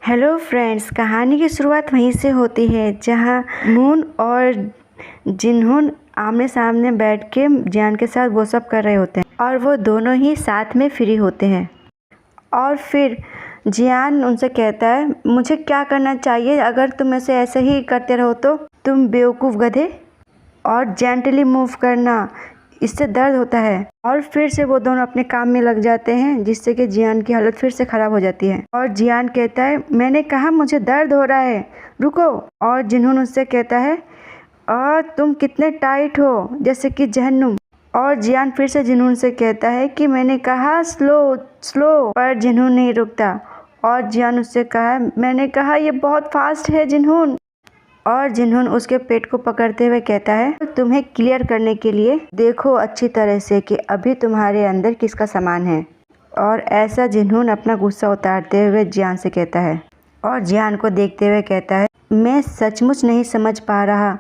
Hello friends, कहानी की शुरुआत वहीं से होती है जहां मून और जिनहोन आमने सामने बैठ के जियान के साथ वो सब कर रहे होते हैं और वो दोनों ही साथ में फ्री होते हैं। और फिर जियान उनसे कहता है, मुझे क्या करना चाहिए? अगर तुम ऐसे ही करते रहो तो तुम बेवकूफ़ गधे। और जेंटली मूव करना, इससे दर्द होता है। और फिर से वो दोनों अपने काम में लग जाते हैं, जिससे कि जियान की हालत फिर से ख़राब हो जाती है। और जियान कहता है, मैंने कहा मुझे दर्द हो रहा है, रुको। और जिन्होंने उससे कहता है, और तुम कितने टाइट हो, जैसे कि जहन्नुम। और जियान फिर से जिन्होंने से कहता है कि मैंने कहा स्लो स्लो, पर जिन्होंने नहीं रुकता। और जियान उससे कहा, मैंने कहा ये बहुत फास्ट है जिन्होंने। और जिन्होंने उसके पेट को पकड़ते हुए कहता है, तुम्हें क्लियर करने के लिए देखो अच्छी तरह से कि अभी तुम्हारे अंदर किसका सामान है। और ऐसा जिन्होंने अपना गुस्सा उतारते हुए जियान से कहता है। और जियान को देखते हुए कहता है, मैं सचमुच नहीं समझ पा रहा,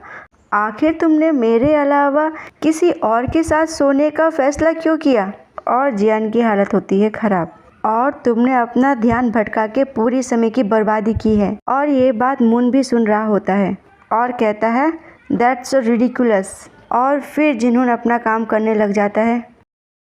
आखिर तुमने मेरे अलावा किसी और के साथ सोने का फैसला क्यों किया? और जियान की हालत होती है ख़राब। और तुमने अपना ध्यान भटका के पूरी समय की बर्बादी की है। और ये बात मून भी सुन रहा होता है और कहता है, दैट्स सो रिडिकुलस। और फिर जिन्होंने अपना काम करने लग जाता है,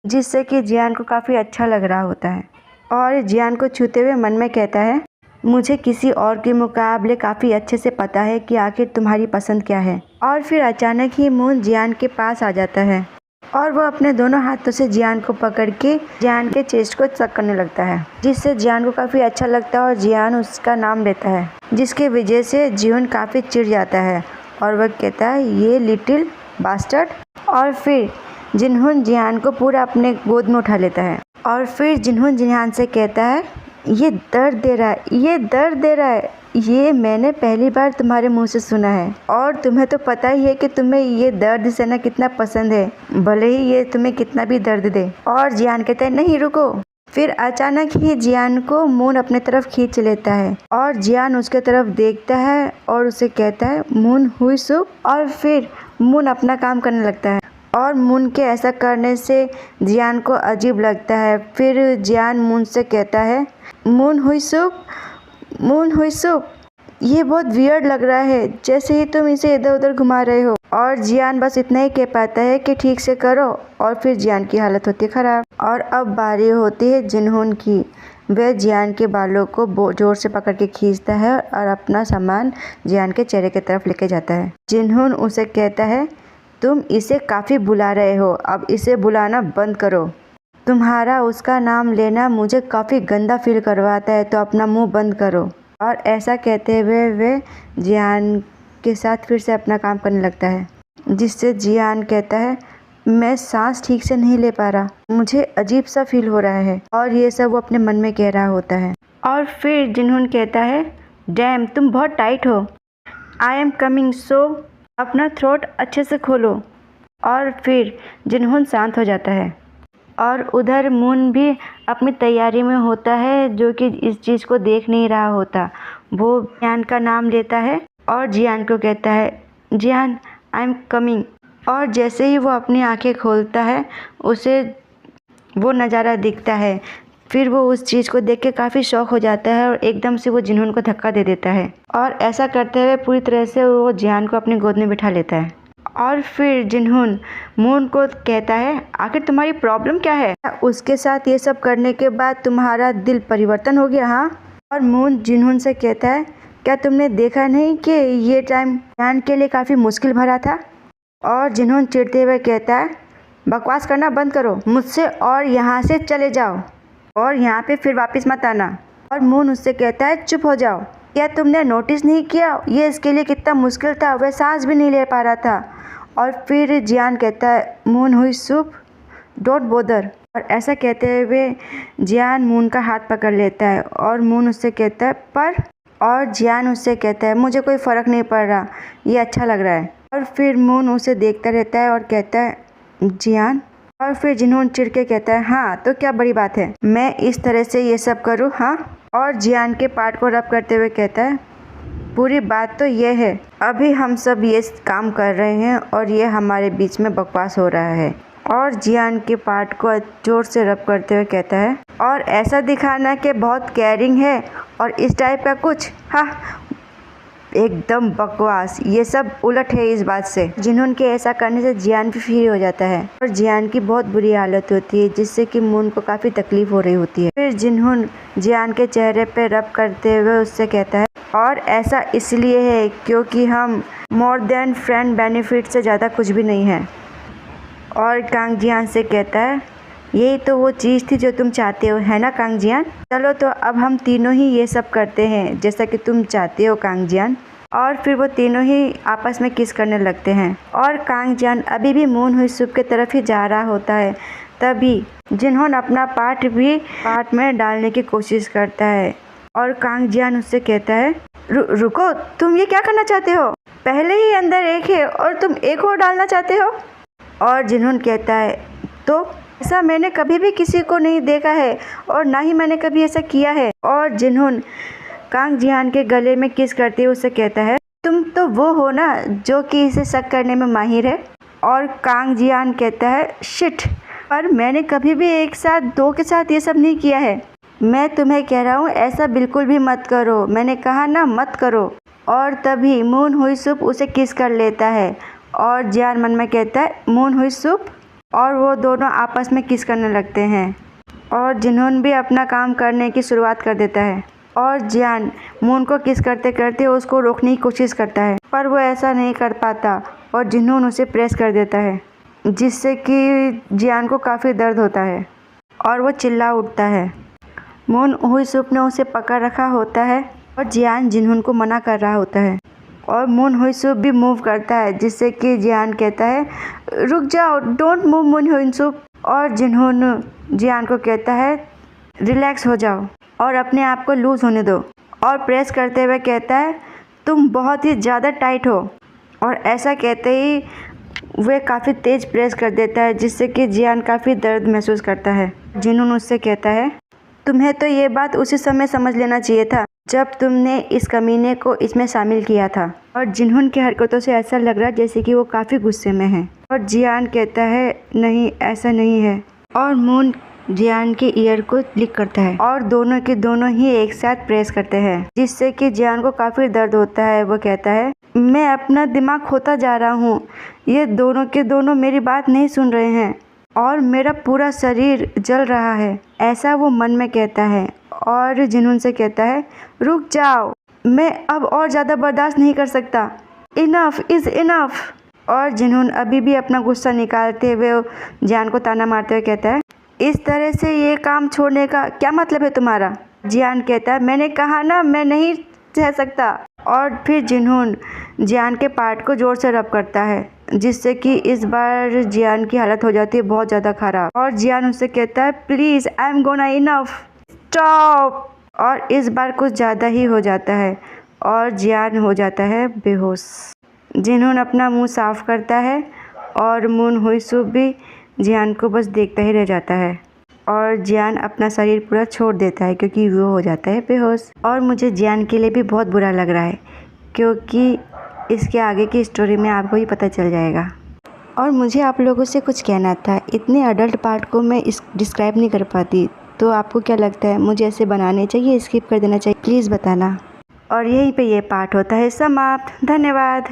जिससे कि जियान को काफ़ी अच्छा लग रहा होता है। और जियान को छूते हुए मन में कहता है, मुझे किसी और के मुकाबले काफ़ी अच्छे से पता है कि आखिर तुम्हारी पसंद क्या है। और फिर अचानक ही मून जियान के पास आ जाता है और वो अपने दोनों हाथों से जियान को पकड़ के जियान के चेस्ट को चक करने लगता है, जिससे जियान को काफ़ी अच्छा लगता है और जियान उसका नाम लेता है, जिसके वजह से जियोन काफ़ी चिढ़ जाता है और वह कहता है, ये लिटिल बास्टर्ड। और फिर जिन्होन जियान को पूरा अपने गोद में उठा लेता है। और फिर जिन्होन जियान से कहता है, ये दर्द दे रहा है, ये दर्द दे रहा है, ये मैंने पहली बार तुम्हारे मुंह से सुना है। और तुम्हें तो पता ही है कि तुम्हें ये दर्द सहना कितना पसंद है, भले ही ये तुम्हें कितना भी दर्द दे। और जियान कहता है, नहीं रुको। फिर अचानक ही जियान को मून अपने तरफ खींच लेता है और जियान उसके तरफ देखता है और उसे कहता है, मून हुई सूप। और फिर मून अपना काम करने लगता है और मून के ऐसा करने से जियान को अजीब लगता है। फिर जियान मून से कहता है, मून हुई सूप, मून हुई सूप, ये बहुत वियर्ड लग रहा है, जैसे ही तुम इसे इधर उधर घुमा रहे हो। और जियान बस इतना ही कह पाता है कि ठीक से करो। और फिर जियान की हालत होती है ख़राब। और अब बारी होती है जिन्होन की। वह जियान के बालों को जोर से पकड़ के खींचता है और अपना सामान जियान के चेहरे की तरफ लेके जाता है। जिन्होन उसे कहता है, तुम इसे काफ़ी बुला रहे हो, अब इसे बुलाना बंद करो। तुम्हारा उसका नाम लेना मुझे काफ़ी गंदा फील करवाता है, तो अपना मुंह बंद करो। और ऐसा कहते हुए वे जियान के साथ फिर से अपना काम करने लगता है, जिससे जियान कहता है, मैं सांस ठीक से नहीं ले पा रहा, मुझे अजीब सा फील हो रहा है। और ये सब वो अपने मन में कह रहा होता है। और फिर जिन्होंने कहता है, डैम तुम बहुत टाइट हो, आई एम कमिंग, सो अपना थ्रोट अच्छे से खोलो। और फिर जिन्होंने शांत हो जाता है। और उधर मून भी अपनी तैयारी में होता है, जो कि इस चीज़ को देख नहीं रहा होता। वो जियान का नाम लेता है और जियान को कहता है, जियान आई एम कमिंग। और जैसे ही वो अपनी आंखें खोलता है, उसे वो नज़ारा दिखता है। फिर वो उस चीज़ को देख के काफ़ी शौक हो जाता है और एकदम से वो जिन्होन को धक्का दे देता है। और ऐसा करते हुए पूरी तरह से वो जियान को अपनी गोद में बिठा लेता है। और फिर जिन्होन मून को कहता है, आखिर तुम्हारी प्रॉब्लम क्या है? उसके साथ ये सब करने के बाद तुम्हारा दिल परिवर्तन हो गया, हाँ? और मून जिन्होन से कहता है, क्या तुमने देखा नहीं कि ये टाइम जियान के लिए काफ़ी मुश्किल भरा था? और जिन्होन चिढ़ते हुए कहता है, बकवास करना बंद करो मुझसे और यहाँ से चले जाओ और यहाँ पे फिर वापस मत आना। और मून उससे कहता है, चुप हो जाओ, क्या तुमने नोटिस नहीं किया ये इसके लिए कितना मुश्किल था? वह सांस भी नहीं ले पा रहा था। और फिर जियान कहता है, मून हुई सूप, डोंट बोदर। और ऐसा कहते हुए जियान मून का हाथ पकड़ लेता है और मून उससे कहता है, पर। और जियान उससे कहता है, मुझे कोई फ़र्क नहीं पड़ रहा, ये अच्छा लग रहा है। और फिर मून उसे देखता रहता है और कहता है, जियान। और फिर जिन्होंने चिढ़ के कहता है, हाँ तो क्या बड़ी बात है, मैं इस तरह से ये सब करूँ, हाँ? और जियान के पार्ट को रब करते हुए कहता है, पूरी बात तो ये है, अभी हम सब ये काम कर रहे हैं और ये हमारे बीच में बकवास हो रहा है। और जियान के पार्ट को जोर से रब करते हुए कहता है, और ऐसा दिखाना कि बहुत केयरिंग है और इस टाइप का कुछ, हाँ एकदम बकवास, ये सब उलट है इस बात से। जिन्होंने के ऐसा करने से जियान भी फ्री हो जाता है और जियान की बहुत बुरी हालत होती है, जिससे कि मून को काफ़ी तकलीफ हो रही होती है। फिर जिन्होंने जियान के चेहरे पे रब करते हुए उससे कहता है, और ऐसा इसलिए है क्योंकि हम मोर देन फ्रेंड बेनिफिट से ज़्यादा कुछ भी नहीं है। और कांग जियान से कहता है, यही तो वो चीज़ थी जो तुम चाहते हो, है ना कांग जियान? चलो तो अब हम तीनों ही ये सब करते हैं जैसा कि तुम चाहते हो कांग जियान। और फिर वो तीनों ही आपस में किस करने लगते हैं। और कांग जियान अभी भी मून हुई सूप की तरफ ही जा रहा होता है, तभी जिन्होंने अपना पार्ट में डालने की कोशिश करता है। और कांग जियान उससे कहता है, रुको, तुम ये क्या करना चाहते हो? पहले ही अंदर एक है और तुम एक और डालना चाहते हो? और जिन्होंने कहता है, तो ऐसा मैंने कभी भी किसी को नहीं देखा है और ना ही मैंने कभी ऐसा किया है। और जिन्होंने कांग जियान के गले में किस करते हुए उससे कहता है, तुम तो वो हो ना जो कि इसे शक करने में माहिर है। और कांग जियान कहता है, शिट, पर मैंने कभी भी एक साथ दो के साथ ये सब नहीं किया है। मैं तुम्हें कह रहा हूँ ऐसा बिल्कुल भी मत करो, मैंने कहा ना मत करो। और तभी मून हुई सूप उसे किस कर लेता है और जियान मन में कहता है, मून हुई सूप। और वो दोनों आपस में किस करने लगते हैं और जिन्होंने भी अपना काम करने की शुरुआत कर देता है। और जियान मून को किस करते करते उसको रोकने की कोशिश करता है, पर वो ऐसा नहीं कर पाता और जिन्होंने उसे प्रेस कर देता है, जिससे कि जियान को काफ़ी दर्द होता है और वो चिल्ला उठता है। मून हुई सूप ने उसे पकड़ रखा होता है और जियान जिन्होन को मना कर रहा होता है। और मून हुई सूप भी मूव करता है, जिससे कि जियान कहता है, रुक जाओ, डोंट मूव मून हुई सूप। और जिन्होन जियान को कहता है, रिलैक्स हो जाओ और अपने आप को लूज़ होने दो। और प्रेस करते हुए कहता है, तुम बहुत ही ज़्यादा टाइट हो। और ऐसा कहते ही वह काफ़ी तेज़ प्रेस कर देता है, जिससे कि जियान काफ़ी दर्द महसूस करता है। जिन्होन उससे कहता है, तुम्हें तो ये बात उसी समय समझ लेना चाहिए था जब तुमने इस कमीने को इसमें शामिल किया था। और जिन्होन की हरकतों से ऐसा लग रहा है जैसे कि वो काफ़ी गुस्से में है। और जियान कहता है, नहीं ऐसा नहीं है। और मून जियान के ईयर को क्लिक करता है और दोनों के दोनों ही एक साथ प्रेस करते हैं, जिससे कि जियान को काफ़ी दर्द होता है। वो कहता है, मैं अपना दिमाग खोता जा रहा हूँ, ये दोनों के दोनों मेरी बात नहीं सुन रहे हैं और मेरा पूरा शरीर जल रहा है, ऐसा वो मन में कहता है। और जिन्होंने से कहता है, रुक जाओ, मैं अब और ज़्यादा बर्दाश्त नहीं कर सकता, इनफ इज़ इनफ। और जिन्होंने अभी भी अपना गुस्सा निकालते हुए जियान को ताना मारते हुए कहता है, इस तरह से ये काम छोड़ने का क्या मतलब है तुम्हारा? जियान कहता है, मैंने कहा ना मैं नहीं सह सकता। और फिर जिन्होंने जियान के पार्ट को जोर से रब करता है, जिससे कि इस बार जियान की हालत हो जाती है बहुत ज़्यादा ख़राब। और जियान उससे कहता है, please I am gonna enough, stop. और इस बार कुछ ज़्यादा ही हो जाता है और जियान हो जाता है बेहोश। जिन्होंने अपना मुंह साफ करता है और मून हुई सूप भी जियान को बस देखता ही रह जाता है। और जियान अपना शरीर पूरा छोड़ देता है क्योंकि वो हो जाता है बेहोश। और मुझे जियान के लिए भी बहुत बुरा लग रहा है, क्योंकि इसके आगे की स्टोरी में आपको ही पता चल जाएगा। और मुझे आप लोगों से कुछ कहना था, इतने अडल्ट पार्ट को मैं डिस्क्राइब नहीं कर पाती, तो आपको क्या लगता है मुझे ऐसे बनाने चाहिए, स्किप कर देना चाहिए? प्लीज़ बताना। और यहीं पे ये पार्ट होता है समाप्त। धन्यवाद।